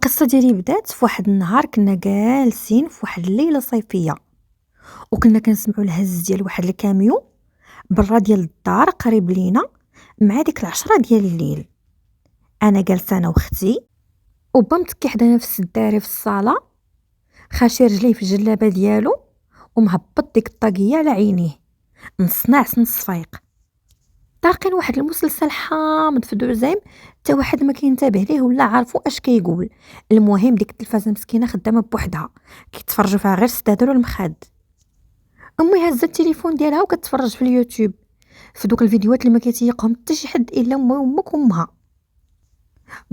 القصه ديالي بدات في واحد النهار. كنا جالسين في واحد الليله صيفيه، وكنا كنسمعوا الهز ديال واحد الكاميو برا ديال الدار قريب لينا مع ديك العشرة ديال الليل. انا جالسه انا وختي وبا متكي حدانا في السداري في الصاله، خاشي رجليه في الجلابه ديالو ومهبط ديك الطاقيه على عينيه، نص ناعس نص فايق. طاقين واحد المسلسل حامض في دوزيم، حتى واحد ما كينتبه ليه ولا عارفو اش كيقول. المهم ديك التلفازه مسكينه خدامه بوحدها كيتفرجوا فيها غير ستادر والمخاد. امي هزت التليفون ديالها وكتفرج في اليوتيوب في دوك الفيديوهات اللي ما كيتيقهم حتى شي حد الا امي وامك وامها.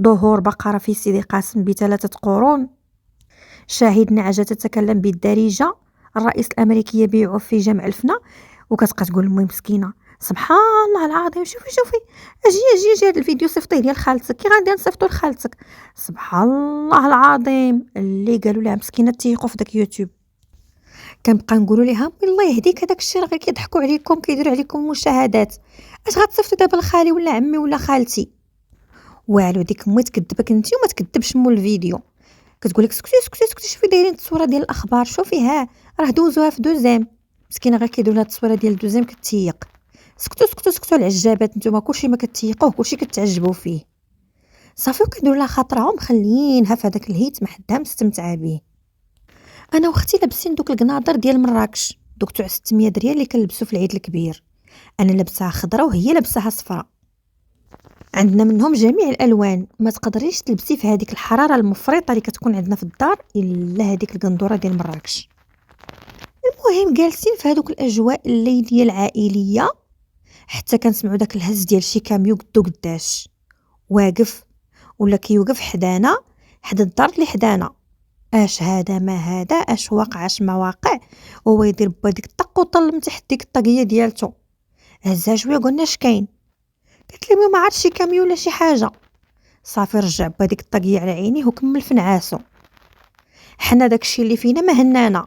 ظهور بقره في سيدي قاسم بثلاثه قرون، شاهد نعجه تتكلم بالدارجه، الرئيس الامريكي يبيع في جمع الفنا. وكتبقى تقول المهم مسكينه سبحان الله العظيم، شوفي اجي هذا الفيديو صيفطيه ديال خالتك، كي غادي نصيفطو لخالتك. سبحان الله العظيم اللي قالوا لها مسكينه تيقوا في داك يوتيوب. كنبقى نقولوا لها الله يهديك، هذاك الشيء راه غير كيضحكوا عليكم، كيديروا عليكم مشاهدات. اش غتصيفطوا دابا لخالي ولا عمي ولا خالتي؟ والو ديك مي تكذبك انت وما تكذبش مول الفيديو. كتقول لك سكتي شوفي دايرين التصويره ديال الاخبار، شوفي ها راه دوزوها في دوزيم. مسكينه غير كيديروا لها التصويره ديال دوزيم كتيق. سكتوا العجابات، نتوما كلشي ما كتيقوه كلشي كتعجبوا فيه. صافي وكنديروا لها خاطرها مخلينها في هذاك الهيت ما حدها مستمتعه به. انا واختي لابسين دوك القناضر ديال مراكش، دوك تاع 600 ريال اللي كنلبسوا في العيد الكبير. انا لابساها خضراء وهي لابساها صفراء، عندنا منهم جميع الالوان. ما تقدريش تلبسي في هذيك الحراره المفرطه اللي كتكون عندنا في الدار الا هذيك القندوره ديال مراكش. المهم جالسين في هذوك الاجواء الليليه العائليه، حتى كنسمعوا داك الهز ديال شي كاميو قدو قداش واقف ولا كيوقف حدانا، حدا الدار اللي حدانا. اش هذا ما هذا، اش واقع اش ما واقع. وهو يدير بهذيك الطق وطل من تحت ديك الطاقيه ديالته. هزها شويه قلنا اش كاين، قلت لي ما عرفتش شي كاميو ولا شي حاجه. صافي رجع بهذيك الطاقيه على عينيه وكمل في نعاسو. حنا داكشي اللي فينا ما هنانا،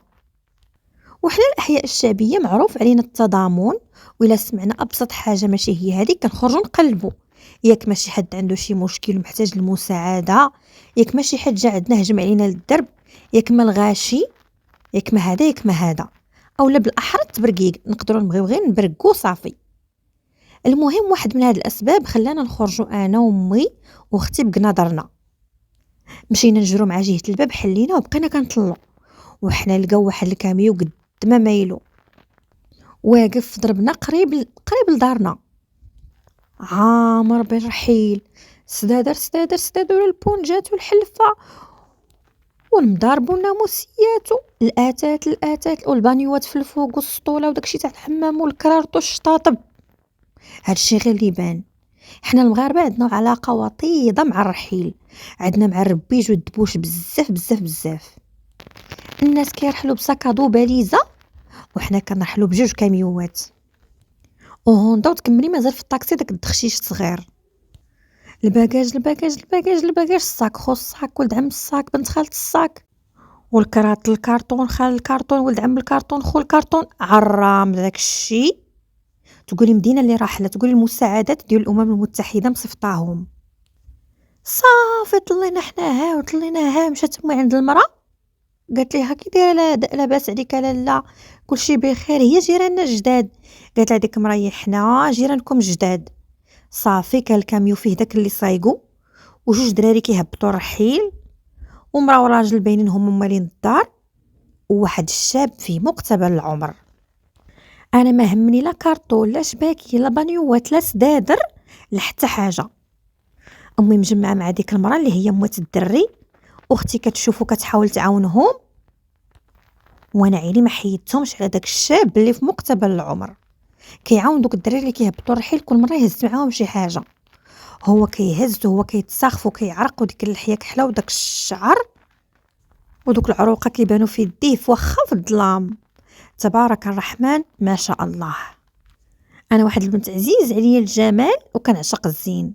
وحنا الاحياء الشعبيه معروف علينا التضامن، وإلا سمعنا ابسط حاجه ماشي هي هذيك كنخرجوا نقلبوا. ياك ماشي حد عنده شي مشكل ومحتاج المساعده، ياك ماشي حد جا عندنا هجم علينا للدرب، ياك ما الغاشي، ياك ما هذا ياك ما هذا، اولا بالاحرى التبرقيق نقدروا نبغيو غير نبرقوا صافي. المهم واحد من هاد الاسباب خلانا نخرجوا انا وامي واختي بقناضرنا. مشينا نجرو مع جهه الباب، حلينا وبقينا كنطلوا، وحنا لقاو واحد الكاميو قد ما مايلو واقف ضربنا قريب لدارنا، عامر بالرحيل. سدادر البونجات والحلفه والمضارب والناموسيات الاتات والبانيوات في الفوق والسطوله وداكشي تاع الحمام والكرارط والشطاطب. هادشي غير اللي بان. حنا المغاربه عندنا علاقه وطيده مع الرحيل، عندنا مع الربيج والدبوش بزاف. الناس كيرحلوا بساكادو باليزه، وحنا كنرحلوا بجوج كاميوات وهوندا، وتكملي مازال في الطاكسي داك الدخشيش صغير. الباكاج الصاك خو الصاك ولد عم الصاك بنت خالة الصاك، والكرات الكارطون خال الكارطون ولد عم الكارطون خو الكارطون. عرام داك الشيء تقولي مدينه اللي راحله، تقولي المساعدات ديال الامم المتحده مصيفطاهم. صافي طلينا ها مشات امي عند المراه، قالت ليها كي دايره لا لاباس عليك؟ لا كلشي بخير، هي جيراننا جداد. قالت لها ديك مريحنا جيرانكم جداد. صافي كان الكاميو فيه داك اللي صايقو وجوج دراري كيهبطوا الرحيل، ومرا وراجل باينين هما مالين الدار، وواحد الشاب في مقتبل العمر. انا ما همني لا كارطون لا شباكي لا بانيوات لا سدادر لا حتى حاجه. امي مجمعه مع ديك المراه اللي هي موات الدري، اختي كتشوفو كتحاول تعاونهم، وانا عيني ما حيدتهمش على داك الشاب اللي في مقتبل العمر كيعاون دوك الدراري اللي كيهبطوا الرحيل. كل مره يهز معاهم شي حاجه، هو كيهز وهو كيتساخف وكيعرق، وديك اللحيه كحله وداك الشعر ودوك العروقه كيبانوا في يديه واخا في الظلام. تبارك الرحمن ما شاء الله. انا واحد البنت عزيز عليا الجمال وكنعشق الزين.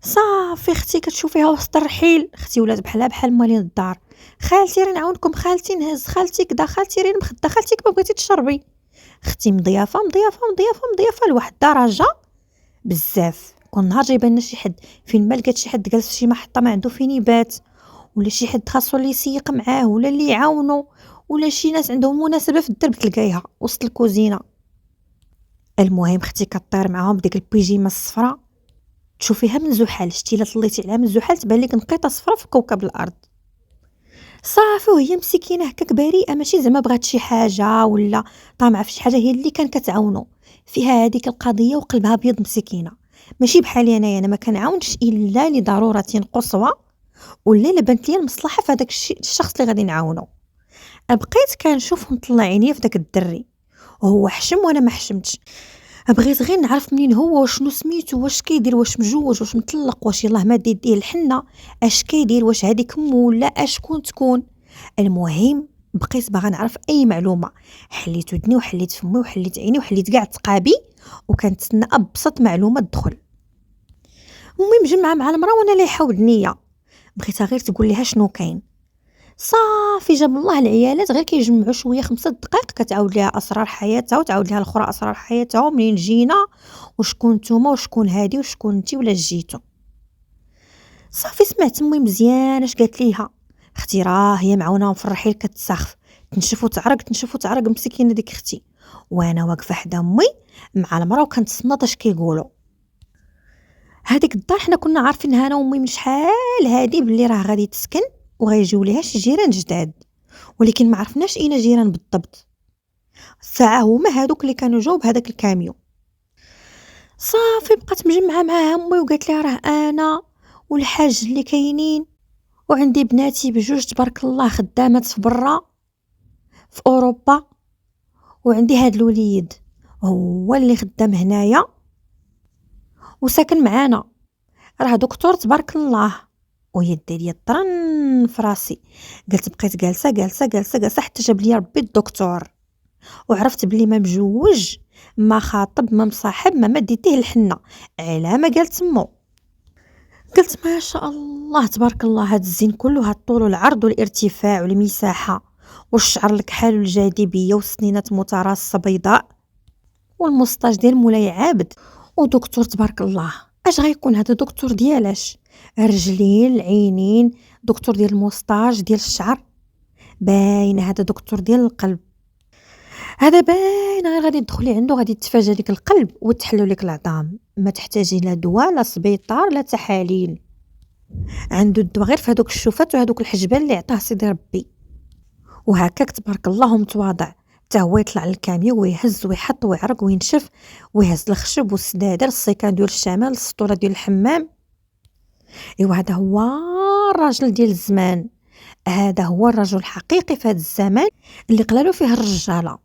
صافي اختي كتشوفيها وسط الرحيل، اختي ولات بحال موالين الدار. خالتي راه نعاونكم، خالتي نهز، خالتي كدا، خالتي راه مخده، خالتي كما بغيتي تشربي. اختي مضيافه لواحد الدرجه بزاف. كل نهار جايبه لنا شي حد، فين ما لقات شي حد جالس في شي محطه ما عنده فين يبات، ولا شي حد خاصو اللي يسيق معاه ولا اللي يعاونو ولا شي ناس عندهم مناسبة في الدرب تلقايها وسط الكوزينة. المهم اختي كطير معاهم بديك البيجيمه الصفراء، تشوفيها من زحل، شتي الا طليتي عليها من زحل تبان لك نقيطه صفراء في كوكب الارض. صافي وهي مسكينه هكاك بريئه، ماشي زعما بغات شي حاجه ولا طامعه في شي حاجه، هي اللي كان كتعاونو فيها هذيك القضيه وقلبها ابيض مسكينه. ماشي بحالي انايا، انا ما كنعاونش الا لضروره قصوى ولا الا بانت لي المصلحه في هذاك الشخص اللي غادي نعاونو. بقيت كنشوف ونطلع عينيا في داك الدري، وهو حشم وانا ما حشمتش. بغيت غير نعرف منين هو، وشنو سميتو، واش كيدير، واش مجوج، واش مطلق، واش يلاه ما يديه الحنه، اش كيدير، واش هذيك مو ولا اشكون تكون. المهم بقيت باغا نعرف اي معلومه، حليت ودني وحليت فمي وحليت عيني وحليت كاع تقابي وكنتسنى ابسط معلومه تدخل. المهم مجمعه مع المراه وانا لا يحاول نيه، بغيتها غير تقول ليها شنو كاين. صافي جاب الله العيالات غير كيجمعوا شويه 5 دقائق كتعاود ليها اسرار حياتها وتعاود ليها الاخرى اسرار حياتها ومنين جينا وشكون نتوما وشكون هادي وشكون انتي ولا جيتو. صافي سمعت امي مزيان اش قالت ليها، اختي راه هي معاونهم في الرحيل كتسخف، تنشف وتعرق تنشف وتعرق مسكينه ديك اختي. وانا واقفه حدا امي مع المراه وكنتصنت اش كيقولوا. هذيك الدار حنا كنا عارفينها انا وامي من شحال هادي بلي راه غادي تسكن وغيجيو ليها شي جيران جداد، ولكن ما عرفناش اين جيران بالضبط. الساعه هما هادوك اللي كانوا جاوا بهذاك الكاميو. صافي بقات مجمعه معاها امي وقالت لها راه انا والحاج اللي كاينين وعندي بناتي بجوج تبارك الله خدامات في برا في اوروبا، وعندي هاد الوليد هو اللي خدام هنايا وساكن معانا، راه دكتور تبارك الله. ويدي ليا طرن في راسي، قلت بقيت جالسه جالسه جالسه جالسه حتى جاب لي ربي الدكتور، وعرفت بلي ما مجوج ما خاطب ما مصاحب ما مديتيه الحنه على ما قالت مو. قلت ما شاء الله تبارك الله، هاد الزين كله، هاد الطول والعرض والارتفاع والمساحه والشعر الكحال والجاذبيه والسنينات متراصه بيضاء والمسطاج ديال مولاي عابد، ودكتور تبارك الله. اش غيكون هذا دكتور ديالاش؟ الرجلين العينين، دكتور ديال المسطاج ديال الشعر، باين هذا دكتور ديال القلب. هذا باين غير غادي تدخلي عنده غادي تفاجئ لك القلب وتحلو لك العظام، ما تحتاجي لا دواء لا سبيطار لا تحاليل، عنده الدواء غير في هذوك الشوفات وهذوك الحجبان اللي عطاه سيدي ربي. وهكاك تبارك الله متواضع، حتى هو يطلع للكاميو ويهز ويحط ويعرق وينشف ويهز الخشب والسدادر السيكان ديال الشمال السطوره ديال الحمام. ايوا هذا هو الراجل ديال الزمان، هذا هو الرجل الحقيقي في هذا الزمان اللي قلالو فيه الرجاله.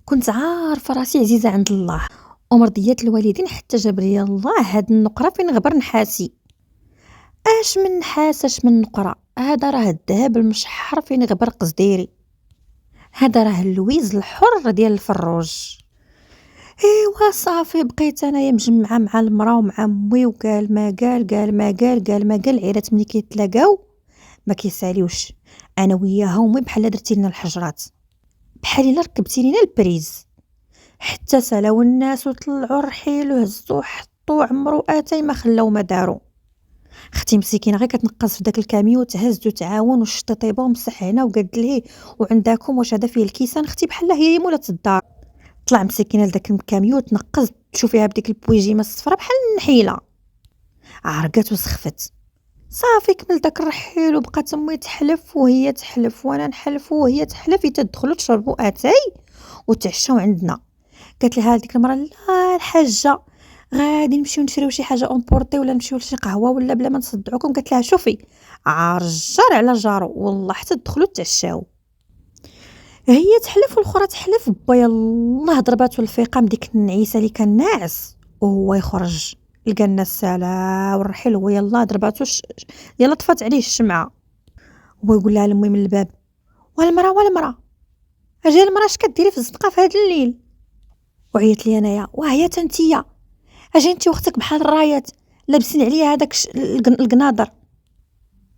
كنت عارفه راسي عزيزه عند الله ومرضيات الوالدين حتى جاب لي الله هاد النقره فين غبر نحاسي. اش من نحاس اش من نقره، هذا راه الذهب المشحر فين غبر قصديري، هذا راه اللويز الحر ديال الفروج. ايوا صافي بقيت انايا مجمعه مع المراه ومع امي، وقال ما قال قال ما قال قال ما قال، العيرات ملي كيتلاقاو ما كيساليوش. انا وياها ومي بحال درتي لنا الحجرات، بحال الا ركبتي لينا البريز، حتى سالاو الناس وطلعوا الرحيل وهزوا حطوا عمرو اتاي ما خلاو ما داروا. اختي مسكينه غير كتنقص في داك الكاميو تهز وتعاون وشتي طيبه ومسح هنا وقاد ليه وعندكم واش هذا فيه الكيسان، اختي بحال هي مولة الدار. طلع مسكينه لداك الكاميو تنقص تشوفيها بديك البويجيمه الصفراء بحال النحيله، عرقات وسخفت. صافي كمل داك الرحيل وبقات امي تحلف وهي تحلف وانا نحلف وهي تحلف يتدخلوا تشربوا اتاي وتعشاو عندنا. قالت لها ديك المره لا الحاجه غادي نمشيو نشريو شي حاجه اونبورطي ولا نمشيو لشي قهوه ولا بلا ما نصدعوكم. قالت لها شوفي عرجار على جارو والله حتى تدخلوا تعشاو. هي تحلف والاخرى تحلف، با يلاه ضرباتو الفيقه من ديك النعيسه اللي كان ناعس وهو يخرج لقى الناس سالا والرحيل، هو يلاه ضرباتو يلا طفات عليه الشمعه. هو يقول لها لامي من الباب والمراه اجي المراه اش كديري في الزنقه في هذا الليل؟ وعيت لي انايا وهي تنتيا اجي انت واختك بحال الرايات لابسين عليا هذاك القناضر،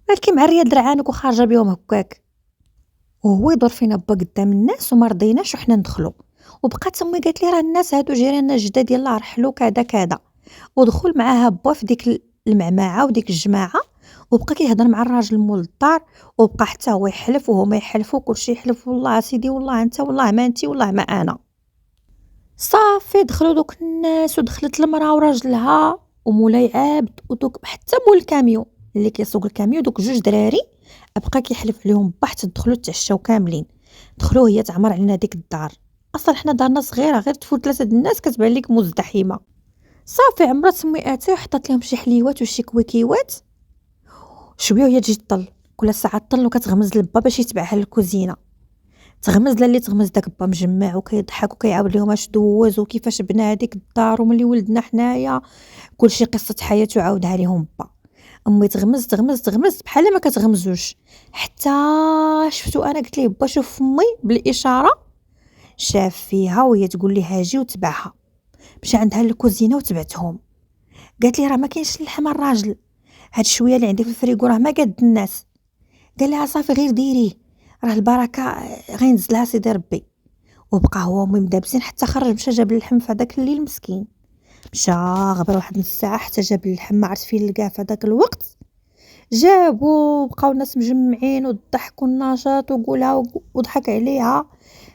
مالكي معريه درعانك وخارجه بهم هكاك. وهو يدور فينا با قدام الناس وما رضيناش وحنا ندخلوا. وبقات امي قالت لي راه الناس هادو جيراننا جداد يلاه رحلوا كذا كذا، ودخل معاها با في ديك المعمعه وديك الجماعه وبقى كيهضر مع الراجل مول الدار، وبقى حتى هو يحلف وهما يحلفوا كلشي يحلف، والله سيدي والله انت والله ما انت والله ما انا. صافي دخلوا دوك الناس ودخلت المراه وراجلها ومولاي عابد ودوك حتى مول الكاميو اللي كيسوق الكاميو، دوك جوج دراري بقى كيحلف عليهم با حتى دخلوا تعشاو كاملين. دخلوا هي تعمر علينا ديك الدار، اصلا حنا دارنا صغيره غير تفوت 3 الناس كتبان لك مزدحمه. صافي عمرت سمياتها وحطت لهم شي حليوات وشي كويكيوات، شويه وهي تجي تطل كل ساعه تطل وكتغمز للبا باش يتبعها للكوزينه. تغمز اللي تغمز داك با مجمع وكيضحك وكيعاود لهم اش دوز وكيفاش بنى هذيك الدار وملي ولدنا حنايا، كلشي قصه حياته عاودها لهم با. امي تغمز تغمز تغمز بحال ما كتغمزوش، حتى شفتو انا قلت ليه با شوف امي بالاشاره، شاف فيها وهي تقول لي هاجي وتبعها. مشى عندها للكوزينه وتبعتهم. قالت لي راه ما كاينش اللحم الراجل، هاد شويه اللي عندي في الفريغو راه ما قاد الناس. قال لها صافي غير ديريه راه البركه غينزلها سيدي ربي. وبقى هو وامي مدابسين حتى خرج مشى جاب اللحم في هذاك الليل مسكين. مشى غبر واحد نص ساعه حتى جاب اللحم، ما عرفت فين لقاه في هذاك الوقت. جابو بقاو الناس مجمعين والضحك والنشاط وقولها وضحك عليها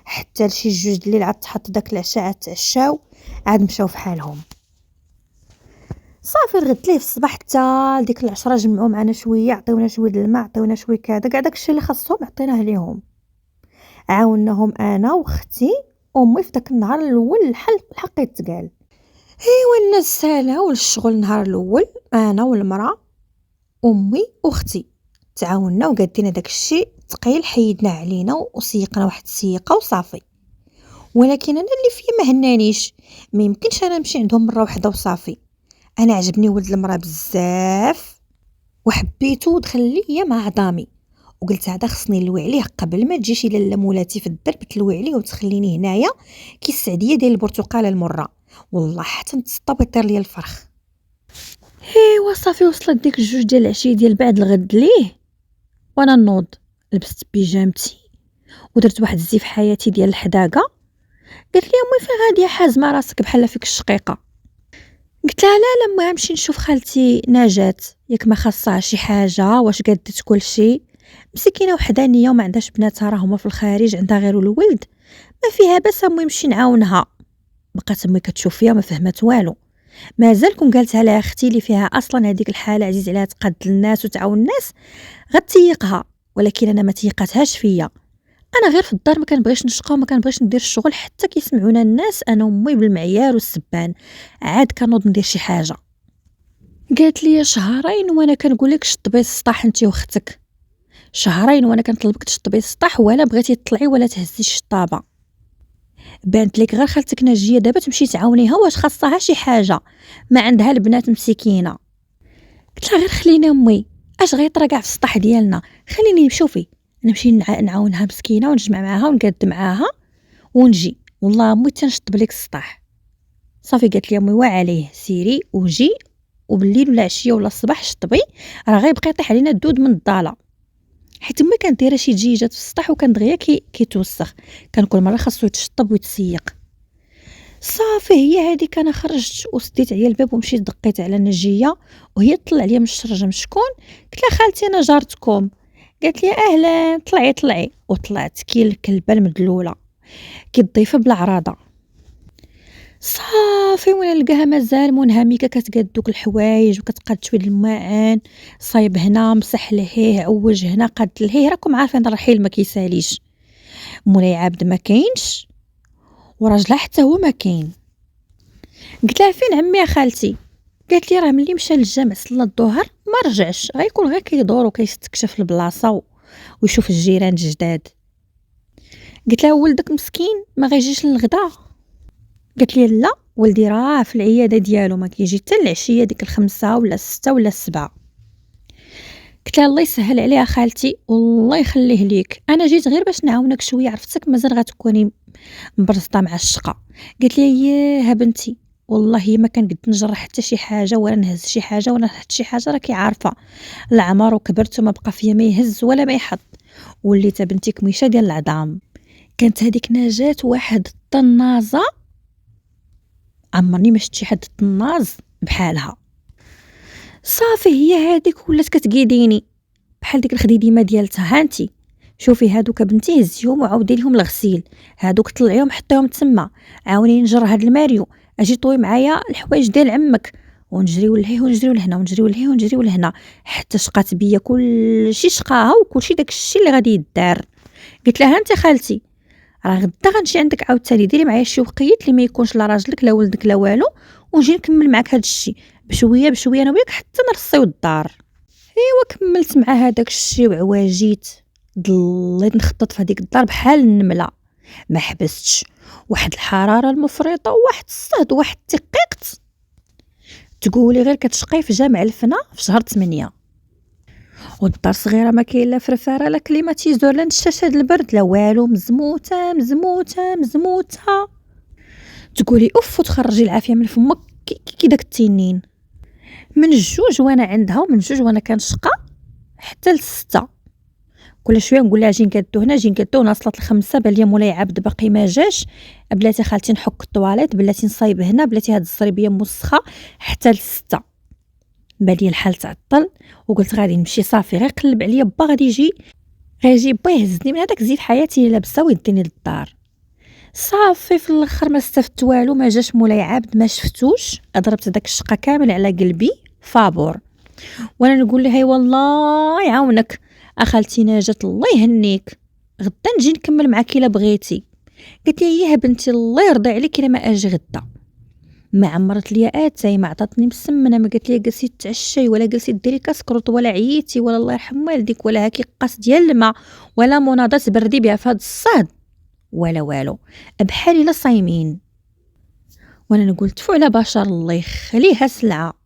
حتى لشي جوج الليل عاد تحط داك العشاء عاد تعشاو عاد مشاو في حالهم. صافي الغد ليه في الصباح حتى ديك العشرة جمعوا معنا شويه، عطيونا شويه الماء، عطيونا شويه كذا كاع داكشي اللي خاصهم عطيناه ليهم. عاوناهم انا واختي امي في داك النهار الاول الحق يتقال. ايوا الناس سالاو للشغل النهار الاول، انا والمراه امي واختي تعاوننا وقادينا داك الشيء ثقيل حيدنا علينا وسيقنا واحد السيقه وصافي. ولكن انا اللي فيا ما هنانيش، ما يمكنش انا نمشي عندهم مره واحده وصافي. انا عجبني ولد المراه بزاف وحبيته ودخل ليا مع عظامي، وقلت هذا خصني نلوي عليه قبل ما تجي شي لاله مولاتي في الدرب تلوي عليه وتخليني هنايا كي السعديه ديال البرتقاله المره، والله حتى نتسطى ويطير ليا الفرخ. ايوا صافي وصلت ديك الجوج ديال العشيه ديال بعد الغد ليه، وانا نوض لبست بيجامتي ودرت واحد الزيف حياتي ديال الحداقه. قالت لي امي فين غاديه حازمه راسك بحال فيك الشقيقه؟ قلت لها لا ما نمشي نشوف خالتي نجاة ياك ما خاصها شي حاجه، واش قادت كل شيء مسكينه وحدانيه وما عندهاش بناتها راهما في الخارج عندها غير الولد، ما فيها باس امي نمشي نعاونها. بقات امي كتشوف فيها ما فهمت والو، مازال كون قالتها لها اختي اللي فيها اصلا هذيك الحاله عزيز عليها تقاد الناس وتعاون الناس غتيقها، ولكن انا ما تيقاتهاش فيا. انا غير في الدار ما كنبغيش نشقى وما كنبغيش ندير الشغل حتى كيسمعونا الناس انا وامي بالمعيار والسبان، عاد كنوض ندير شي حاجه. قالت لي شهرين وانا كنقول لك شطبي السطح انت واختك، شهرين وانا كنطلبك تشطبي السطح ولا بغيتي تطلعي ولا تهزي الشطابه. بانت لك غير خالتك ناجيه دابا تمشي تعاونيها واش خاصها شي حاجه، ما عندها البنات مسكينه. قلت لها غير خلينا امي اش غيطرا كاع في السطح ديالنا، خليني شوفي نمشي نعاونها مسكينه ونجمع معاها ونقاد معاها ونجي، والله امي تنشطب لك السطح. صافي قالت لي امي وعليه سيري وجي وبالليل ولا عشيه ولا الصباح شطبي، راه غيبقى يطيح علينا الدود من الضاله. حيت امي كانت دايره شي دجيجات في السطح وكان دغيا كيتوسخ، كان كل مره خاصو يتشطب ويتسيق. صافي هي هذيك انا خرجت وسديت عليا الباب ومشيت دقيت على نجيه وهي طلع عليا من الشرجم شكون. قلت لها خالتي انا جارتكم. قالت لي اهلا طلعي طلعي، وطلعت كي الكلبه المدلوله كي الضيفه بالعراضه. صافي وانا نلقاها مازال منهمكه كتقاد دوك الحوايج وكتقاد شويه الماعن، صايب هنا مسح لهيه عوج هنا قاد لهيه، راكم عارفين الرحيل ما كيساليش. مولاي عابد ما كاينش وراجلها حتى هو ما كاين. قلت لها فين عمي يا خالتي؟ قالت لي راه ملي مشى للجامع صلى الظهر ما رجعش، غيكون غير كيدور وكيستكشف البلاصه ويشوف الجيران الجداد. قلت لها ولدك مسكين ما غيجيش للغدا؟ قالت لي لا ولدي راه في العياده ديالو ما كيجي حتى العشيه ديك 5 ولا 6 ولا 7. قلت لها الله يسهل عليها خالتي والله يخليه ليك، انا جيت غير باش نعاونك شويه، عرفتك مازال غتكوني مبرزطه مع الشقه. قالت لي ياه بنتي والله ما كنقد نجرح حتى شي حاجه ولا نهز شي حاجه ولا نحط شي حاجه، راكي عارفه العمر وكبرت وما بقى فيا ما يهز ولا ما يحط، وليت بنتي كميشه ديال العظام. كانت هذيك نجاة واحد الطنازه عمرني ما شفت شي حد طناز بحالها. صافي هي هذيك ولات كتقيديني بحال ديك الخديديمه ديالتها. ها انتي شوفي هادوك بنتي هزيهم وعاودي لهم الغسيل، هادوك طلعيهم حطيهم تما، عاوني نجر هاد الماريو، اجي طوي معايا الحوايج ديال عمك، ونجريو لهيه ونجريو لهنا ونجريو لهيه ونجريو لهنا حتى شقات بيا كلشي شقاها وكلشي داكشي اللي غادي يدار. قلت لها انت خالتي راه غدا غنمشي عندك عاوتاني ديري معايا شي وقيت اللي ما يكونش لا راجلك لا ولدك لا والو، ونجي نكمل معاك هاد الشيء بشويه بشويه انا وياك حتى نرصيو الدار. ايوا كملت مع هذاك الشيء وعواجيت، ضليت نخطط في هذيك الدار بحال النمله، ما حبستش. واحد الحراره المفرطه وواحد الصهد وواحد التقيقت تقولي غير كتشقي في جامع الفنا في شهر 8. والدار صغيره ما كاين لا فرفاره لا كليماتيزور لا نشاشه د البرد لا والو، مزموته مزموته مزموته تقولي اوف وتخرجي العافيه من فمك كي داك التنين. من الجوج وانا عندها ومن جوج وانا كنشقى حتى ل6. كل شويه نقول لها جي نكدو هنا جي نكدو، وصلت ل5 بان ليا مولاي عبد باقي ما جاش، بلاتي خالتي نحك الطواليت، بلاتي نصايب هنا، بلاتي هاد الزريبيه موسخه، حتى ل6 بان ليا الحال تعطل. وقلت غادي نمشي صافي غير قلب عليا با غادي يجي با يهزني من هذاك زيت حياتي اللي لابسه ويديني للدار. صافي في الاخر ما استفدت والو، ما جاش مولاي عبد ما شفتوش، ضربت داك الشقه كامل على قلبي فابور. وانا نقول لها والله يعاونك اخالتي نجات الله يهنيك، غدا نجي نكمل معاك الا بغيتي. قالت لي يا بنتي الله يرضي عليك الا ما اجي غدا. ما عمرت ليا اتاي، ما عطاتني مسمنه، ما قالت لي جلسي تعشي ولا جلسي ديري كاسكروط ولا عييتي ولا الله يرحم والديك ولا هاكي قاس ديال الماء ولا مناضات بردي بها في هذا الصهد ولا والو، بحال الا صايمين. وانا نقول تفو على بشر الله يخليها سلعه.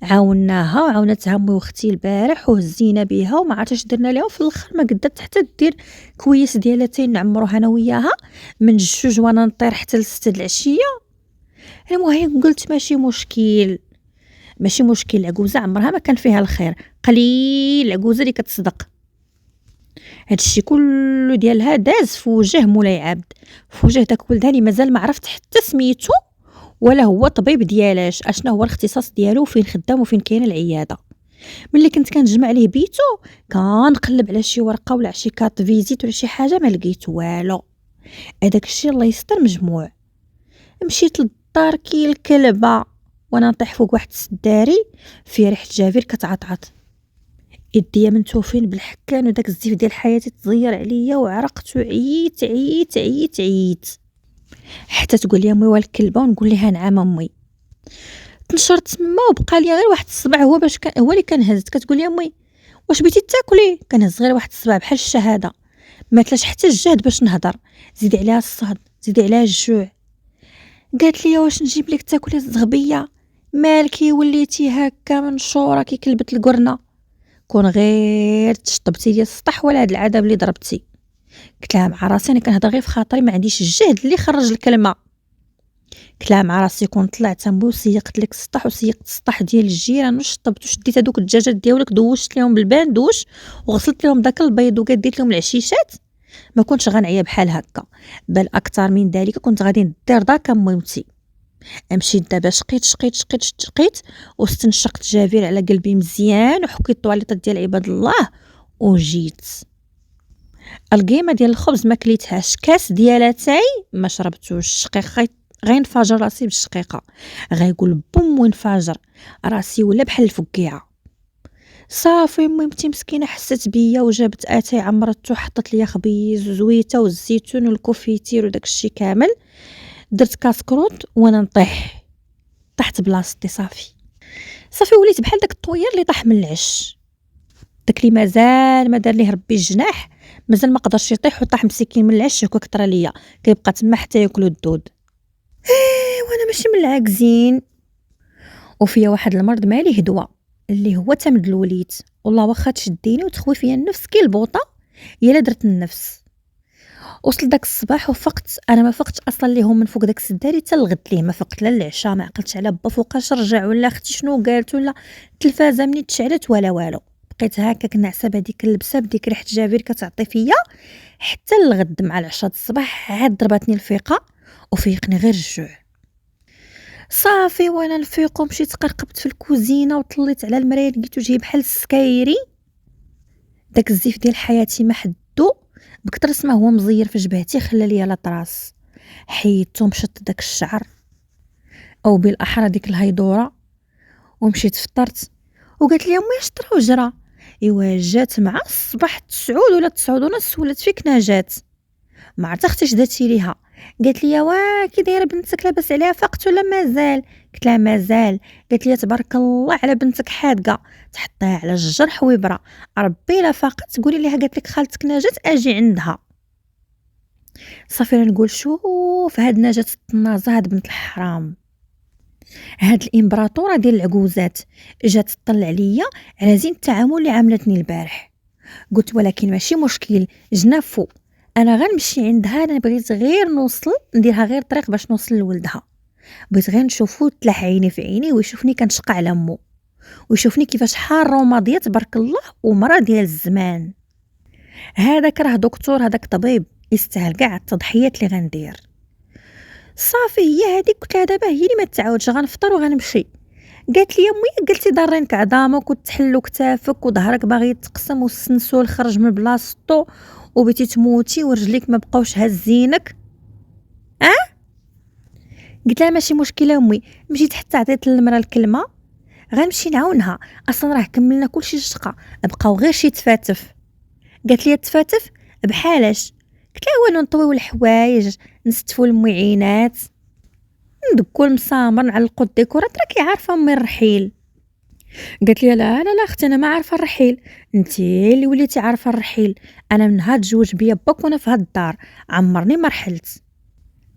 عاوناها وعاونتها امي واختي البارح وهزينا بها وما عرفتش درنا لها، وفي الاخر ما قدرت حتى دير كويس ديالتين نعمروها انا وياها من الجوج وانا نطير حتى ل6 العشيه. المهم قلت ماشي مشكل ماشي مشكل، العجوزه عمرها ما كان فيها الخير، قليل العجوزه اللي كتصدق. هادشي كله ديالها داز في وجه مولاي عبد، في وجه داك ولدها اللي مازال ما عرفت حتى سميتو ولا هو طبيب ديالاش، اشنا هو الاختصاص ديالو وفين خدام وفين كاينه العياده. ملي كنت كنجمع ليه بيتو كنقلب على شي ورقه ولا شي كارت فيزيت ولا شي حاجه ما لقيت والو. هذاك الشيء الله يستر مجموع. مشيت للدار كي الكلبه وانا نطيح فوق واحد السداري فيه ريحه جافير كتعطعط، يديا منتوفين بالحكان وداك الزيف ديال حياتي تزير عليا وعرقت وعييت عييت عييت عييت حتى تقول لي امي والكلبه، ونقول لها نعم امي. تنشرت تما وبقى لي غير واحد الصبع هو باش هو اللي كنهز. كتقول لي امي واش بغيتي تاكلي؟ كنهز غير واحد الصبع بحال الشهاده، ما تلاش حتى الجهد باش نهضر، زيدي عليها الصهد زيدي عليها الجوع. قالت لي واش نجيب لك تاكلي الزغبيه؟ مالكي وليتي هكا منشوره كي كلبت القرنه؟ كون غير تشطبتي لي السطح ولا هاد العذاب اللي ضربتي. قلت لها مع راسي انا كنهضر غير في خاطري، ما عنديش الجهد اللي خرج الكلمه. قلت لها مع راسي كون طلعت امبو وسيقت لك السطح وسيقت السطح ديال الجيران وشطبت وشديت هذوك الدجاجات ديالك دوشت لهم بالباندوش وغسلت لهم داك البيض وقديت لهم العشيشات، ما كنتش غنعيا بحال هكا، بل اكثر من ذلك كنت غادي ندير داك موتي. مشيت دابا شقيت واستنشقت جافير على قلبي مزيان وحكيت الطواليطات ديال عباد الله وجيت. القيمه ديال الخبز ما كليتهاش، كاس ديالاتاي ما شربتوش، شقيق غينفجر راسي بالشقيقه، غيقول بوم وينفجر راسي ولا بحال الفكيعه. صافي ميمتي مسكينه حست بيا وجابت اتاي عمرته حطت ليا خبيز وزويته والزيتون والكوفيتير وداك الشيء كامل. درت كاسكروط وانا نطيح، طحت بلاصتي. صافي وليت بحال داك الطوير اللي طاح من العش، داك اللي مازال ما دار ليه ربي الجناح، مازال ما قدرش يطيح وطاح مسكين من العش هكا كثر ليا كيبقى تما حتى ياكلوا الدود. وانا ماشي من العاكزين، وفيا واحد المرض مالي هدوه اللي هو تمد الوليد، والله واخا تشديني وتخوي فيا النفس كي البوطه يلا درت النفس. وصل داك الصباح وفقت، انا ما فقتش اصلا ليهم من فوق داك السداري حتى الغد ليه ما فقت لا العشاء، ما عقلتش على با فوقاش رجع ولا اختي شنو قالت ولا التلفازه مني تشعلت ولا والو. بقيت هكاك نعسه بهذيك اللبسه بديك ريحه جافير كتعطي فيا حتى الغد مع العشاء الصباح عاد ضربتني الفيقه وفيقني غير الجوع. صافي وانا نفيق ومشيت قرقبت في الكوزينه وطليت على المرايه لقيتو جاي بحال السكايري. داك الزيف ديال حياتي ما حدو بكثرة ما هو مزير في جبهتي خلى ليا لاطراس. حيدتو مشط داك الشعر او بالاحرى ديك الهيدوره ومشيت فطرت وقالت لي امي اش طرا وجرى. ايوا جات مع الصباح 9 ولا 9 ونص ولات فيك نجات. ما عرفت اختي اش درتي ليها. قالت لي وا كي دايره بنتك لاباس عليها فقت ولا مازال. قلت لها مازال. قالت لي تبارك الله على بنتك حادقه تحطيها على الجرح ويبرا ربي لا فاقت تقولي ليها قالت لك خالتك نجات اجي عندها. صافي نقول شوف هاد نجات الطنازه هاد بنت الحرام هاد الامبراطوره ديال العجوزات جات تطلع عليا على زين التعامل اللي عملتني البارح. قلت ولكن ماشي مشكل جنافو انا غنمشي عندها. انا بغيت غير نوصل نديرها غير طريق باش نوصل لولدها. بغيت غير نشوفو تلاح عيني في عيني ويشوفني كنشقى على امو ويشوفني كيفاش حاره وماضيه تبارك الله ومرا ديال الزمان. هذاك راه دكتور هذاك طبيب يستاهل كاع التضحيات اللي غندير. صافي هي هذيك قلت لها دابا هي اللي ما تعاودش غنفطر وغنمشي. قالت لي امي قلتي ضارينك عظامك وتحلو كتافك وظهرك باغي يتقسم والسنسول خرج من بلاصتو وبغيتي تموتي ورجليك ما بقاوش هازينك. قلت لها ماشي مشكله امي. مشيت حتى عطيت للمراه الكلمه غنمشي نعاونها اصلا راه كملنا كلشي شقه بقاو غير شي تفاتف. قالت لي تفاتف بحالاش. قلت لها والو نطويو الحوايج نستفوا المعينات ندكو المسامر نعلقو الديكورات راكي عارفه امي الرحيل. قالت لي لا لا لا اختي انا ما عارفه الرحيل. انتي اللي وليتي عارفه الرحيل. انا من نهار تزوج بيا باك وانا في هاد الدار عمرني ما رحلت.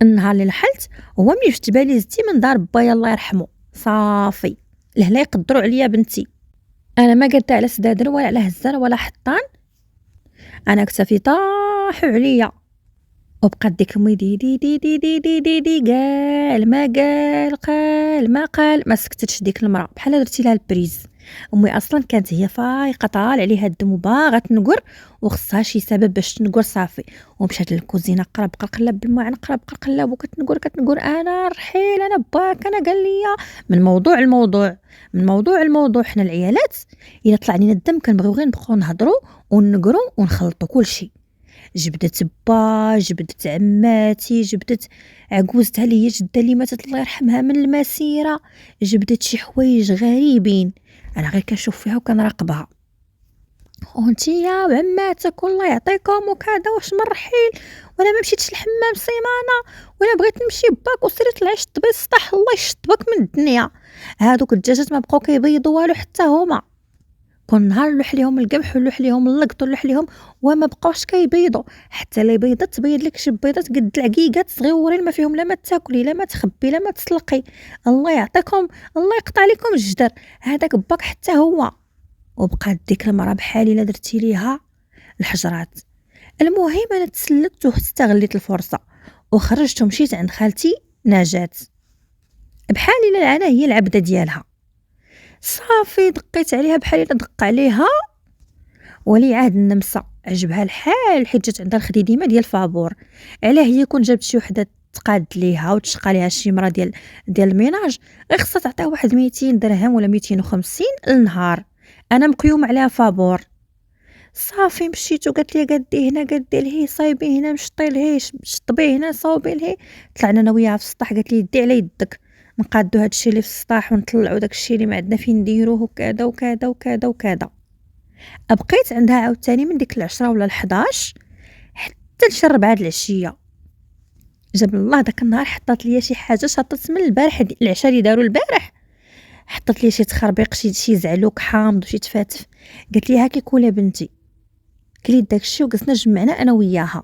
النهار اللي رحلت هو ملي شفت بالي زدتي من دار بايا الله يرحمه. صافي لهلا يقدروا عليا بنتي. انا ما قلت على سدادر ولا على هزار ولا حطان. انا كتفي طاحوا عليا وبقات ديك امي دي دي دي دي دي دي دي, دي قال ما قال قال ما قال ما سكتتش ديك المراه بحال درتي لها البريز. امي اصلا كانت هي فايقه طال عليها الدم وباغا تنقر وخصها شي سبب باش تنقر. صافي ومشات للكوزينه قرب قلب بالماء قرب قلب وكتنقر انا رحيل انا باك انا قال لي من موضوع الموضوع حنا العيالات الا طلع لينا الدم كنبغيو غير نبقاو نهضروا وننقروا ونخلطوا كلشي. جبدت با جبدت عماتي جبدت عجوزتها اللي هي جده اللي ماتت الله يرحمها من المسيره. جبدت شي حوايج غريبين انا غير كنشوف فيها وكنراقبها. وانتيا وعماتك والله يعطيكم وكذا واش من رحيل ولا ما مشيتش الحمام سيمانه ولا بغيت نمشي باك وسيرت العشت بسطح الله يشطبك من الدنيا. هادوك الدجاجات ما بقاو كيبيضوا والو حتى هما. كل نهار نلوح ليهم القمح ونلوح ليهم اللقط ونلوح ليهم وما بقاوش كيبيضوا. حتى اللي بيضات تبيض لك شي بيضات قد العقيقات صغيورين ما فيهم لا ما تاكلي لا ما تخبي لا ما تسلقي. الله يعطيكم الله يقطع لكم الجدر. هذاك باك حتى هو. وبقات ديك المراه بحالي لا درتي ليها الحجرات. المهم انا تسلت واستغليت الفرصه وخرجت ومشيت عند خالتي نجات بحالي لا انا هي العبده ديالها. صافي دقيت عليها بحال الا دق عليها ولي عهد النمسا عجبها الحال حيت جات عندها الخديديمه ديال فابور. علاه هي كون جابت شي وحده تقاد ليها وتشقى ليها شي مرا ديال الميناج غير خصها تعطيها واحد 200 درهم ولا 250 النهار. انا مقيوم عليها فابور. صافي مشيت وقالت لي قدي هنا قدي لهي صايبي هنا مشطي لهي شطبي هنا صوبي لهي. طلعنا انا وياها في السطح قالت لي يدي على يدك نقادو هادشي اللي في السطح ونطلعوا داكشي اللي ما عندنا فين نديروه وكذا وكذا وكذا وكذا. بقيت عندها عاوتاني من ديك 10 ولا 11 حتى لشي 4 د العشيه. جاب الله داك النهار حطات ليا شي حاجه شطت من البارح العشاء اللي داروا البارح. حطت لي شي تخربيق شي زعلوك حامض وشي تفاتف. قالت لي هاكي كولا بنتي. كليت داكشي وقسنا جمعنا انا وياها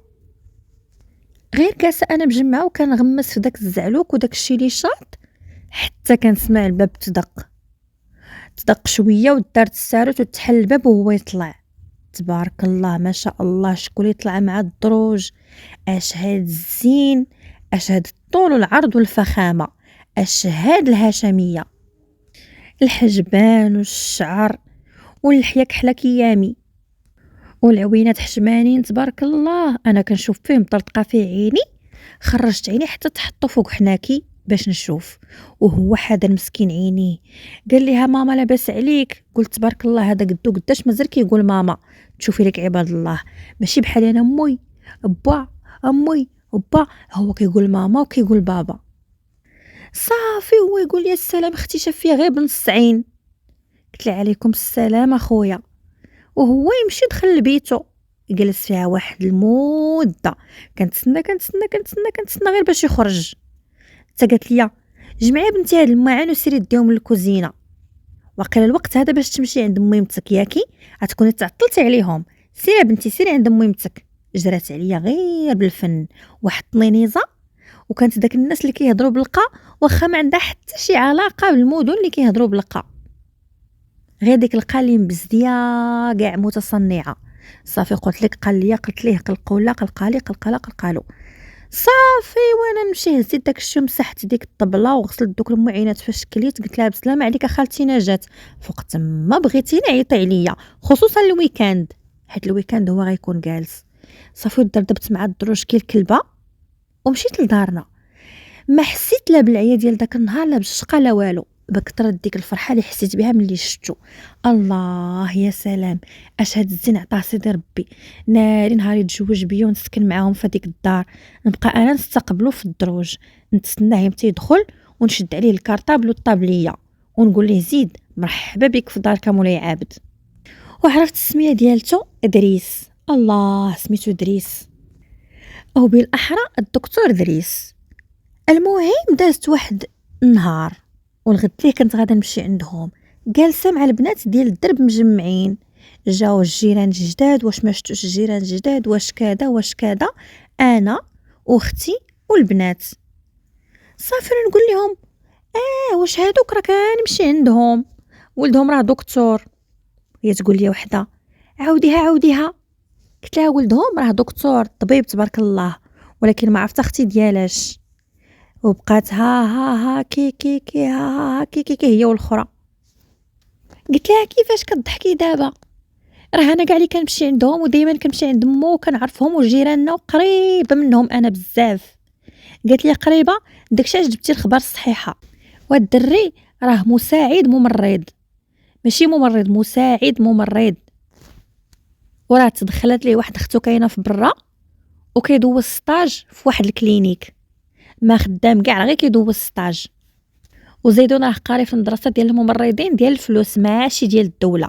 غير كاسه انا مجمعه وكنغمس في داك الزعلوك وداك الشيء اللي شاط حتى كنسمع الباب تدق شويه ودارت الساروت وتحل الباب وهو يطلع. تبارك الله ما شاء الله شكون يطلع مع الدروج. اش هاد الزين اش هاد الطول والعرض والفخامه اش هاد الهاشميه. الحجبان والشعر واللحيه كحله كيامي والعوينات حشمانين تبارك الله. انا كنشوف فيه مطرطقه في عيني خرجت عيني حتى تحطو فوق حناكي باش نشوف. وهو حاضر مسكين عينيه، قال ليها ماما لاباس عليك؟ قلت تبارك الله، هذا قدو قداش مازال كيقول ماما. تشوفي لك عباد الله، ماشي بحال انا امي با، امي با، هو كيقول ماما وكيقول بابا. صافي هو يقول لي السلام اختي، شاف فيا غير بنص عين. قلت له عليكم السلام اخويا. وهو يمشي دخل لبيتو، جلس فيها واحد المده، كنتسنى غير باش يخرج. حتى قالت لي جمعي بنتي هاد الماعن وسيري ديهم للكوزينه، وقيل الوقت هذا باش تمشي عند ميمتك ياكي غتكوني تعطلتي عليهم. سيري بنتي سيري عند ميمتك. جرات عليا غير بالفن واحد الطنينيزه، وكانت داك الناس اللي كيهضروا بالقا واخا ما عندها حتى شي علاقه بالمدن اللي كيهضروا بالقا، غير ديك القا اللي مبزديه كاع متصنعه. صافي قلت قلت ليه قلقولا قلقالي قلقالا قلقالو. صافي وانا نمشي هزيت داك الشيء، مسحت ديك الطبله وغسلت دوك المعينات فاش كليت. قلت لها بسلامه عليك خالتي نجاة، فوق تما بغيتيني عيطي عليا، خصوصا الويكاند حيت الويكاند هو غيكون جالس. صافي دردبت مع الدروج كي الكلبه ومشيت لدارنا. ما حسيت لا بالعيا ديال داك النهار لا بالشقه لا والو، بكثرت ديك الفرحه اللي حسيت بها ملي شفتو. الله يا سلام، اش هاد الزين عطاه سيدي ربي. ناري نهار يتزوج بيا ونسكن معاهم في هذيك الدار، نبقى انا نستقبلو في الدروج، نتسناه يمتى يدخل ونشد عليه الكارطابل والطابليه ونقول ليه زيد مرحبا بك في دارك مولاي عابد. وعرفت السميه ديالته ادريس. الله سميتو دريس، او بالاحرى الدكتور دريس. المهم دازت واحد النهار والغد ليه كنت غادا نمشي عندهم، جالسه مع البنات ديال الدرب مجمعين. جاو الجيران جداد، واش ما شفتوش الجيران جداد، واش كذا واش كذا، انا واختي والبنات. صافي نقول لهم واش هادوك راه كنمشي عندهم، ولدهم راه دكتور. هي تقول لي وحده عاوديها. قلت لها ولدهم راه دكتور طبيب تبارك الله، ولكن ما عرفت اختي ديالاش. وبقات ها كي كي كي ها كي كي كي هي والاخرى. قلت لها كيفاش كتضحكي دابا؟ راه انا كاع اللي كنمشي عندهم ودائما كنمشي عند مو وكنعرفهم وجيراننا وقريبه منهم انا بزاف. قالت لي قريبه داكشي علاش جبتي الخبر الصحيحه، والدري راه مساعد ممرض، ماشي ممرض مساعد ممرض. وراه تدخلت ليه واحد اختو كاينه في برا وكيدوز ستاج في واحد الكلينيك، ما خدام كاع غير كيدوز ستاج. وزيدون راه قاري في المدرسه ديال الممرضين ديال الفلوس ماشي ديال الدوله.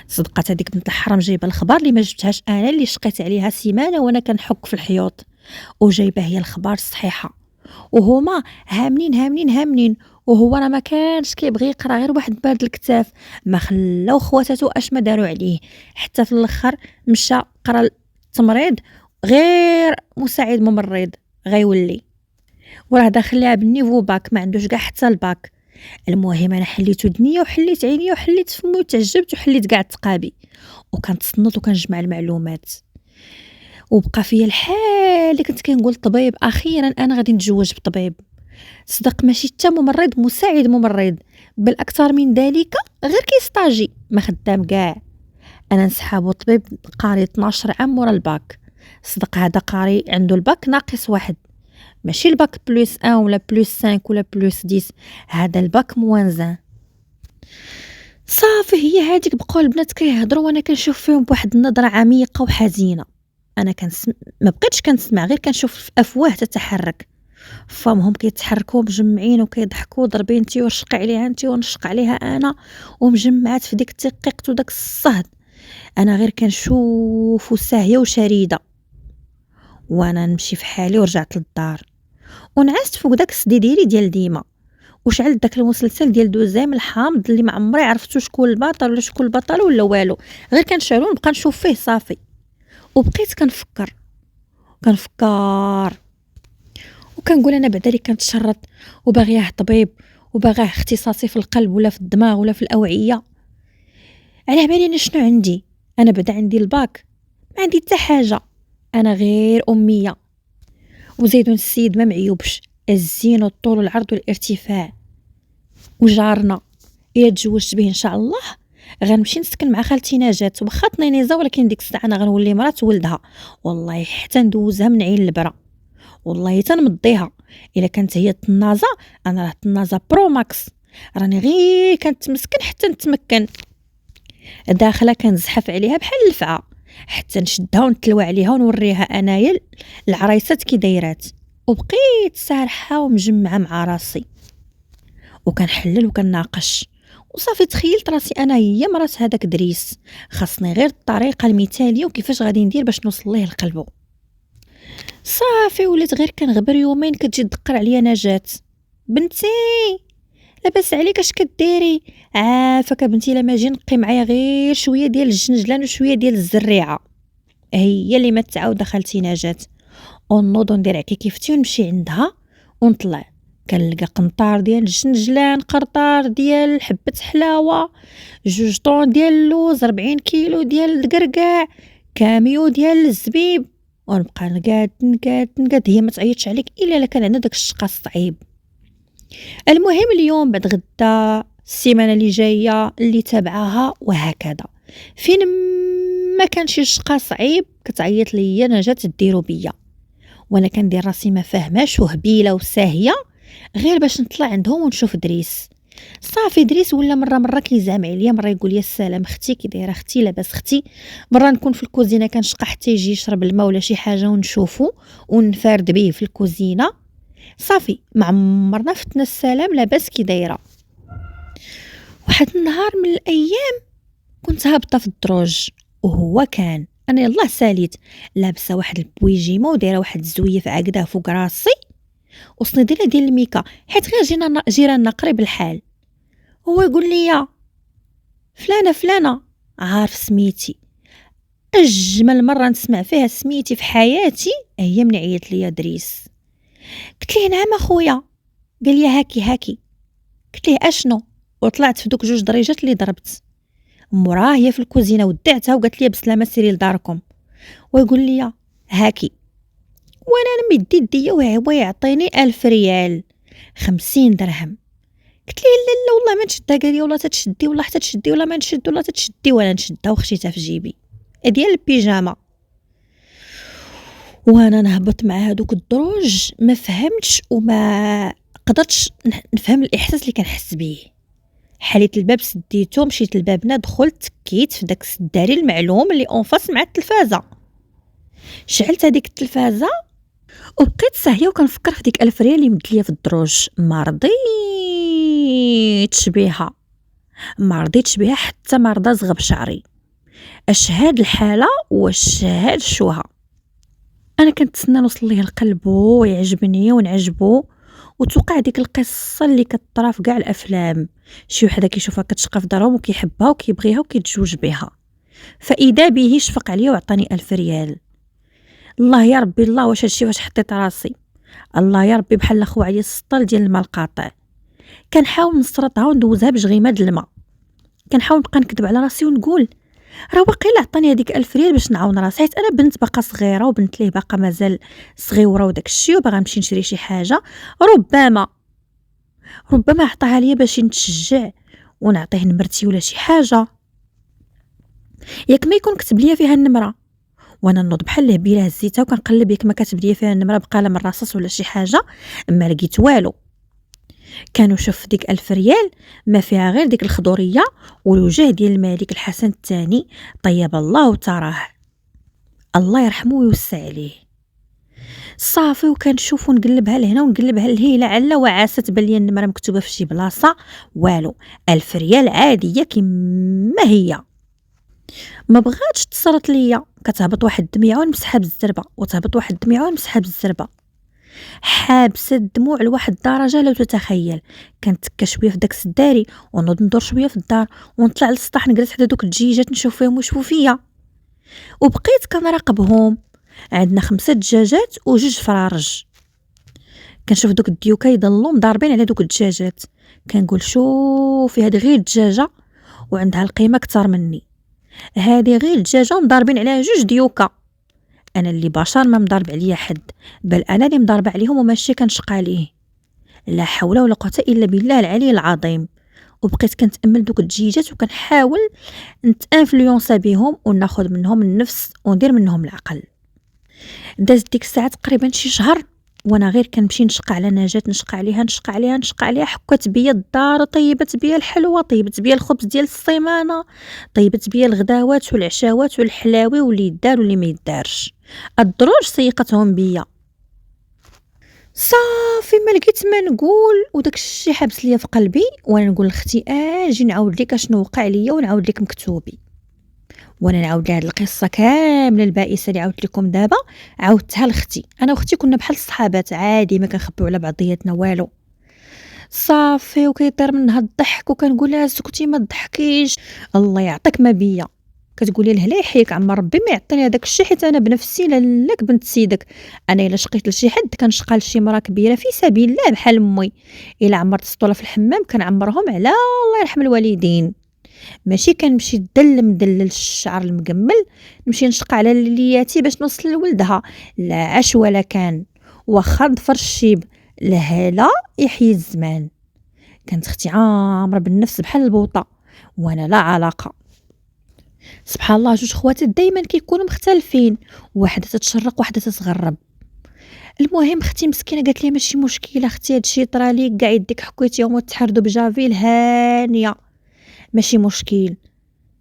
صدقات هذيك بنت الحرام جايبه الخبر اللي ما جبتهاش انا، اللي شقيت عليها سيمانه وانا كنحك في الحيوط، وجايبه هي الخبار الصحيحه. وهما هامنين وهو راه ما كانش كيبغي يقرا غير واحد بارد الكتاف، ما خلاو خواتاتو اش ما داروا عليه، حتى في الاخر مشى قرا التمريض غير مساعد ممرض غيولي، وراه داخل ليها بالنيفو باك، ما عندوش كاع حتى الباك. المهم انا حليت ودنيا وحليت عينيا وحليت فمي وتعجبت وحليت كاع التقابي وكنتصنت وكنجمع المعلومات. وبقى فيا الحال اللي كنت كنقول طبيب، اخيرا انا غادي نتزوج بطبيب. صدق ماشي حتى ممرض، مساعد ممرض، بل اكثر من ذلك غير كيستاجي ما خدام كاع. انا نسحابو طبيب قاري 12 عام مورا الباك. صدق هذا قاري عنده الباك ناقص واحد، ماشي الباك بلس 1 ولا بلس 5 ولا بلس 10، هذا الباك موانزان. صافي هي هذيك بقاو البنات كيهضروا وانا كنشوف فيهم بواحد النظره عميقه وحزينه. انا ما بقيتش كنسمع، غير كنشوف افواه تتحرك، فمهم كيتحركوا مجمعين وكيضحكوا ضربين انتي ورشقي عليها انتي ونشق عليها انا، ومجمعات في ديك التقيقت وداك الصهد. انا غير كنشوف وساهيه وشريده، وانا نمشي في حالي ورجعت للدار ونعست فوق داك السديديري ديال ديما، وشعلت داك المسلسل ديال دوزيام الحامض اللي ما عمري عرفتو شكون البطل ولا شكون البطل ولا والو، غير كنشعلو نبقى نشوف فيه صافي. وبقيت كنفكر وكنقول انا بعدا اللي كنتشرط وباغياه طبيب وباغاه اختصاصي في القلب ولا في الدماغ ولا في الاوعيه. على بالي انا شنو عندي؟ انا بعدا عندي الباك، ما عندي حتى حاجه، انا غير اميه. وزيدون السيد ما معيوبش، الزين والطول والعرض والارتفاع. وجارنا الا تزوجت به ان شاء الله غنمشي نسكن مع خالتي نجاة، واخا طنينيزه ولكن ديك الساعه انا غنولي مرات ولدها، والله حتى ندوزها من عين البرا. والله تنمضيها الا كانت هي الطنازه. انا راه الطنازه برو ماكس، راني غير كنتمسكن حتى نتمكن. داخله كنزحف عليها بحال الفعه حتى نشدها ونتلوى عليها ونوريها انايا العرايسات كي دايرات. وبقيت سارحه ومجمعه مع راسي وكنحلل وكنناقش وصافي. تخيلت راسي انا هي مرات هذاك دريس، خاصني غير الطريقه المثاليه وكيفاش غادي ندير باش نوصل ليه لقلبه. صافي وليت غير كنغبر يومين كتجي تدقر عليا نجاة. بنتي لاباس عليك اش كديري؟ عافاك بنتي لا ما جي نقي معايا غير شويه ديال الجنجلان وشويه ديال الزريعه. هي اللي ما تعاود دخلتي نجاة. ونوض وندير عكي كيفتي ونمشي عندها ونطلع كنلقى قنطار ديال الجنجلان، قرطار ديال حبه حلاوه، 2 طون ديال اللوز، 40 كيلو ديال القرقاع، كاميو ديال الزبيب. ونبقى نقاد هي ما تعيطش عليك الا الا كان عندها داك الشقه الصعيب. المهم اليوم بعد غدا السيمانه اللي جايه اللي تابعاها وهكذا. فين ما كان شي شقه صعيب كتعيط ليا نجاة ديرو بيا، وانا كندير راسي ما فاهماش وهبيله وساهيه غير باش نطلع عندهم ونشوف دريس. صافي دريس ولا مره كيزعم عليا، مره يقول لي السلام اختي كي دايره اختي لاباس اختي، مره نكون في الكوزينه كنشقى حتى يجي يشرب الماء ولا شي حاجه ونشوفو ونفارد به في الكوزينه. صافي ما عمرنا فتنا السلام لاباس كي دايره. واحد النهار من الايام كنت هابطه في الدروج وهو كان انا يلاه ساليت لابسه واحد البويجيمه ودايره واحد الزويف عاقده فوق راسي وصنيديله ديال الميكا حيت غير جيراننا قريب الحال. هو يقول لي فلانه عارف سميتي، اجمل مره نسمع فيها سميتي في حياتي هي من عيط ليا دريس. قلت ليه نعم اخويا. قال لي هاكي. قلت ليه اشنو؟ وطلعت في دوك 2 دريجات اللي ضربت. موراه هي في الكوزينه ودعتها وقالت لي بسلامه سيري لداركم. ويقول لي هاكي. وانا نمد يديا وهو يعطيني 1000 ريال 50 درهم. قلت لي لا والله ما نشدها. قال لي والله تتشدي والله حتى تشدي ولا ما نشد ولا تتشدي ولا نشدها وخشيتها في جيبي ديال البيجامه. وانا نهبط مع هذوك الدروج ما فهمتش وما قدرتش نفهم الاحساس اللي كنحس به. حليت الباب سديته مشيت لبابنا دخلت تكيت في داك الداري المعلوم اللي اونفاس مع التلفازه. شعلت هذيك التلفازه وبقيت ساهيه وكنفكر في ديك 1000 ريال اللي مد ليا في الدروج. ما رضيتش بها حتى ما رضى زغب شعري. اش هاد الحاله واش هاد الشوهه. انا كنتسنى نوصل ليه لقلبو ويعجبني ونعجبو وتوقع ديك القصه اللي كطرا في كاع الافلام، شي وحده كيشوفها كتشقى في دارهم وكيحبها وكيبغيها وكيتزوج بها، فاذا به شفق عليا وعطاني 1000 ريال. الله يا ربي الله واش هادشي واش حطيت راسي. الله يا ربي بحال اخو عليا السطل ديال الماء القاطع. كنحاول نسرطها وندوزها بجغيمه د الماء. كنحاول نبقى نكذب على راسي ونقول راه واقيلا عطاني هذيك 1000 ريال باش نعاون راسي حيت انا بنت باقا صغيره وبنت ليه باقا مازال صغيره وداك الشيء وباغا نمشي نشري شي حاجه. ربما عطاها ليا باش نتشجع ونعطيه نمرتي ولا شي حاجه. ياك ما يكون كتب ليا فيها النمره وانا نوض بحال الهبيله هزيتها وكنقلب ياك ما كاتب ليا فيها النمره بقاله من الرصاص ولا شي حاجه. ما لقيت والو. كانوا شوف ديك 1000 ريال ما فيها غير ديك الخضوريه والوجه ديال الملك الحسن الثاني طيب الله وتراه الله يرحمه ويوسع عليه. صافي وكنشوف ونقلبها لهنا ونقلبها لهيله علا وعاسه تبان لي النمره مكتوبه في شي بلاصه والو. 1000 ريال عاديه كما هي. ما بغاتش تصرت ليا. كتهبط واحد الدميعه ونمسحها بالزربه وتهبط واحد الدميعه ونمسحها بالزربه. حابسه الدموع لواحد الدرجه لا تتخيل. كنتكا شويه في داك السداري ونوض ندور شويه في الدار ونطلع للسطح نجلس حدا دوك الدجيجات نشوف فيهم ويشوفوا فيا. وبقيت كنراقبهم. عندنا 5 دجاجات و2 فرارج. كنشوف دوك الديوكا يضلوا مضاربين على دوك الدجاجات. كنقول شوفي هذه غير دجاجه وعندها القيمه اكثر مني. هذه غير دجاجه ومضاربين عليها 2 ديوكا. انا اللي بشر ما مضارب عليا حد، بل انا اللي مضاربه عليهم وماشي كنشقى عليه. لا حول ولا قوه الا بالله العلي العظيم. وبقيت كنتامل دوك الدجيجات وكنحاول نتانفلونسا بهم وناخذ منهم النفس وندير منهم العقل. داز ديك الساعه تقريبا شي شهر وانا غير كنمشي نشق على نجاة، نشق عليها نشق عليها نشق عليها، حكات بيا الدار، طيبت بيا الحلوى، طيبت بيا الخبز ديال السيمانه، طيبت بيا الغداوات والعشاوات والحلاوي واللي يدار واللي ما يدارش، الدروج سيقتهم بيا. صافي ما لقيت ما نقول، وداك الشيء حبس ليا في قلبي، وانا نقول لاختي اجي نعاود لك اشنو وقع ليا ونعاود لك مكتوبي. وانا نعاود لها هاد القصه كامله البائسه اللي عاودت لكم دابا، عاودتها لاختي. انا واختي كنا بحال الصحابات عادي، ما كنخبيو على بعضياتنا والو. صافي وكيطير منها الضحك، وكنقول لها سكتي ما تضحكيش، الله يعطيك ما بيا. كتقولي له لا يحييك عم ربي ما يعطيني هذاك الشيء، حيت انا بنفسي لاك بنت سيدك. انا الا شقيت لشي حد كنشقى لشي مرا كبيره في سبيل الله بحال امي. الا عمرت سطوله في الحمام كنعمرهم على الله يرحم الوالدين، ماشي كنمشي مدلل الشعر المجمل نمشي نشق على لياتي باش نوصل لولدها. لا عاش ولا كان، واخا ظفر الشيب لهلا يحيي الزمان. كانت اختي عامره بالنفس بحال البوطه، وانا لا علاقه. سبحان الله، جوج خواتات دائما كيكونوا مختلفين، واحده تتشرق واحده تتغرب. المهم اختي مسكينه قالت لي ماشي مشكله اختي، هادشي طرا ليك كاع يديك حكيتيهم وتحردوا بجافيل هانيه، ماشي مشكل.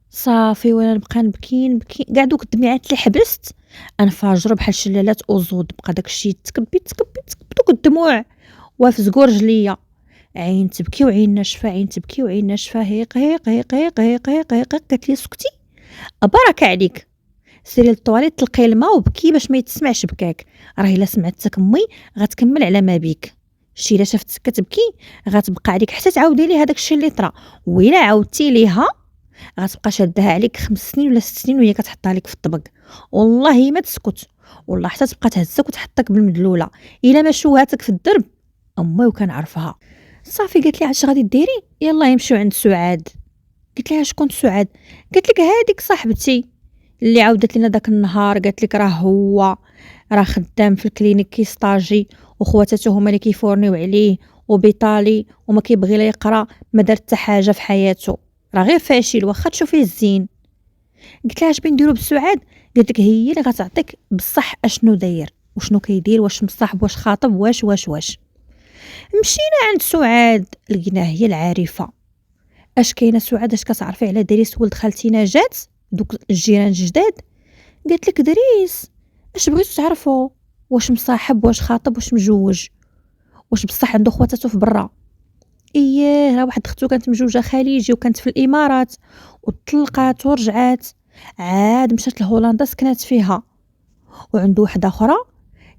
صافي وانا نبقى نبكي كاع دوك الدمعات اللي حبست انفجروا بحال شلالات اوزود، بقى داكشي تكبي دوك الدموع وافزقوا رجليا، عين تبكي وعين ناشفه، عين تبكي وعين ناشفه. هيق هيق هيق هيق هيق هيق هيق. قالت لي سكتي بركه عليك، سيري للطواليت تلقي الماء وبكي باش ما يتسمعش بكاك، راه الا سمعتك امي غتكمل على ما بيك. شتي الا شافتك كتبكي غتبقى عليك حتى تعاودي ليها داكشي اللي طرا، وإلا عاودتي ليها غتبقى شادها عليك 5 سنين ولا 6 سنين وهي كتحطها لك في الطبق. والله ما تسكت، والله حتى تبقى تهزك وتحطك بالمدلوله الا ما شوهاتك في الدرب. امي وكنعرفها. صافي قالت لي اش غادي ديري؟ يلا نمشيو عند سعاد. قلت لها شكون سعاد؟ قالت لك هذيك صاحبتي اللي عاودت لنا داك النهار، قالت لك راه خدام في الكلينيك كيستاجي، وخواتاتو هما اللي كيفورنيو عليه، وبيطالي وما كيبغي لا يقرا، ما دار حتى حاجه في حياته، راه غير فاشل واخا تشوفيه الزين. قلت لها اش بين نديرو بسعاد؟ قالت لك هي اللي غتعطيك بصح اشنو داير وشنو كيدير، واش مصاحب واش خاطب واش. مشينا عند سعاد لقيناها هي العارفه. اش كاينه سعاد؟ اش كتعرفي على دريس ولد خالتي نجاة، دوك الجيران الجداد؟ قالت لك دريس اش بغيتو تعرفوا؟ واش مصاحب واش خاطب واش مجوج، واش بصح عنده خواتاتو في برا؟ اييه، راه واحد اختو كانت مجوجه خليجي وكانت في الامارات وطلقات ورجعات، عاد مشات لهولندا سكنات فيها. وعنده وحده اخرى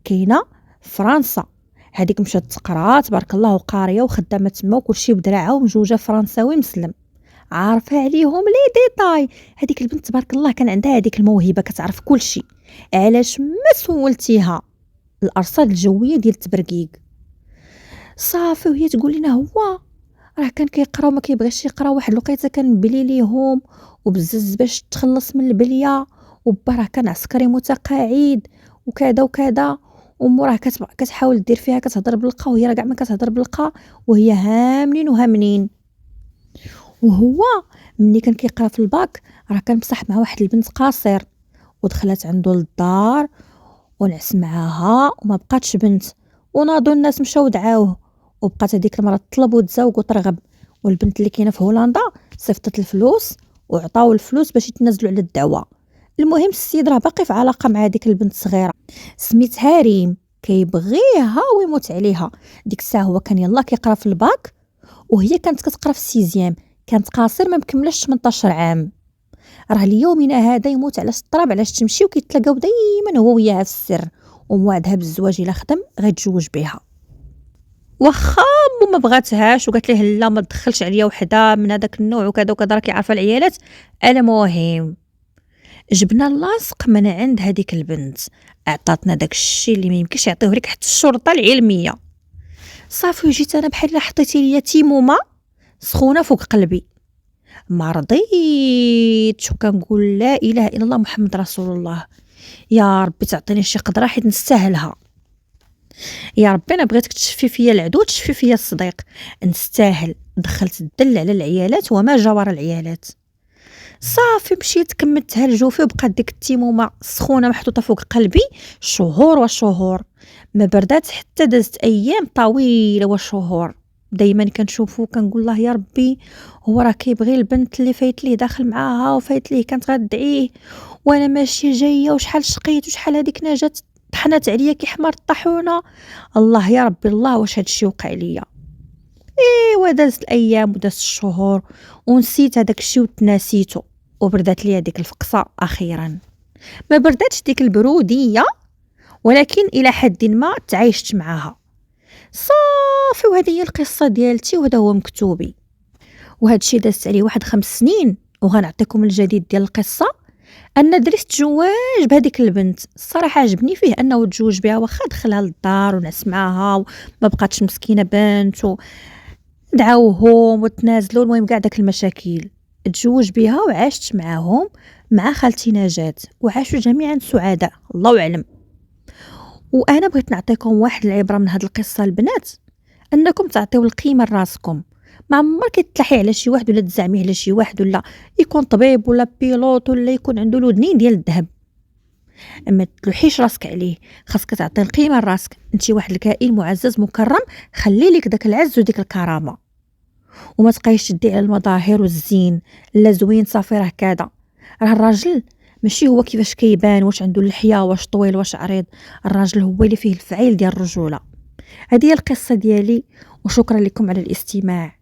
كاينه في فرنسا، هذيك مشات تقرا تبارك الله وقاريه وخدامه تما وكلشي بدراعه ومجوجه فرنساوي مسلم. عارفه عليهم لي ديتاي، هذيك البنت تبارك الله كان عندها هذيك الموهبه كتعرف كلشي. علاش ما سولتيها؟ الارصاد الجويه ديال التبرقيق. صافي وهي تقول لنا هو راه كان كيقرا وما كيبغيش يقرا، واحد الوقيته كان بلي ليهم وبزز باش تخلص من البليه، وبا راه كان عسكري متقاعد وكذا وكذا، ومو راه كتحاول دير فيها كتهضر بالقا، وهي راه كاع ما كتهضر بالقا، وهي هامنين وهامنين. وهو ملي كان كيقرا في الباك راه كان مصاحب مع واحد البنت قاصر، ودخلت عنده للدار ونعس معاها وما بقاتش بنت، وناضوا الناس مشاو دعاوه، وبقات هذيك المراه تطلب وتزاوق وترغب. والبنت اللي كاينه في هولندا صيفطت الفلوس وعطاو الفلوس باش يتنازلوا على الدعوه. المهم السيد راه باقي في علاقه مع هذيك البنت صغيره سميتها ريم، كيبغيها ويموت عليها. ديك الساعه هو كان يلا كيقرا في الباك، وهي كانت كتقرا في السيزيام، كانت قاصر ما مكملاش 18 عام. راه اليومنا هذا يموت على الطراب علاش تمشي وكيتلاقاو دائما هو وياها في السر، وموعدها بالزواج الا خدم غيتزوج بها. واخا مو ما بغاتهاش وقالت ليه لا ما تدخلش عليا وحده من هذاك النوع وكذا وكذا، راكي عارفه العيالات. المهم جبنا اللاصق من عند هذيك البنت، عطاتنا داك الشيء اللي ما يمكنش يعطيه لك حتى الشرطه العلميه. صافي جيت انا بحال حطيتي ليا تيمومه سخونه فوق قلبي، ما رضيتش وكنقول لا اله الا الله محمد رسول الله، يا ربي تعطيني شي قدره حيت نستاهلها، يا ربي انا بغيتك تشفي فيا العدو تشفي فيا الصديق، نستاهل. دخلت الدل على العيالات وما جاور العيالات. صافي مشيت كمّلتها الجوفي وبقات ديك التيمومة السخونة محطوطة فوق قلبي شهور وشهور، ما بردات حتى دازت أيام طويلة وشهور، دايمًا كنشوفو كنقول الله يا ربي هو راه كيبغي البنت اللي فايت ليه داخل معاها وفايت ليه كانت غادعيه، وأنا ماشية جاية وشحال شقيت وشحال هاديك نجات طحنات عليا كي حمار الطاحونة، الله يا ربي الله واش هاد الشي وقع ليا. إيوا دازت الأيام ودازت الشهور ونسيت هداك الشي وتناسيتو، وبردات ليا ديك الفقصة أخيرًا، ما برداتش ديك البرودية ولكن إلى حدٍ ما تعايشت معاها، صافي وهذه هي القصة ديالتي وهذا هو مكتوبي، وهاد الشي دازت عليه واحد 5 سنين وغنعطيكم الجديد ديال القصة، أن درت تزواج بهاديك البنت، الصراحة عجبني فيه أنه تزوج بها واخا دخلها للدار ونعس معاها وما بقاتش مسكينة بنت دعاوهم وتنازلوا المهم كاع داك المشاكل تزوج بها وعاشت معاهم مع خالتي نجاة وعاشوا جميعا سعداء الله أعلم. وأنا بغيت نعطيكم واحد العبرة من هاد القصة البنات، أنكم تعطيو القيمة لراسكم، ما عمرك تلحي على شي واحد ولا تزعمي على شي واحد ولا يكون طبيب ولا بيلوت ولا يكون عنده الودنين ديال الذهب، اما تلوحيش راسك عليه، خاصك تعطي القيمة لراسك، انت واحد الكائن معزز مكرم، خلي لك داك العز وديك الكرامة وما تبقايش تدي على المظاهر والزين، لا زوين صافي راه كذا، راه الراجل ماشي هو كيفاش كيبان واش عنده اللحية واش طويل واش عريض، الراجل هو اللي فيه الفعيل ديال الرجولة. هذه هي القصة ديالي وشكرا لكم على الاستماع.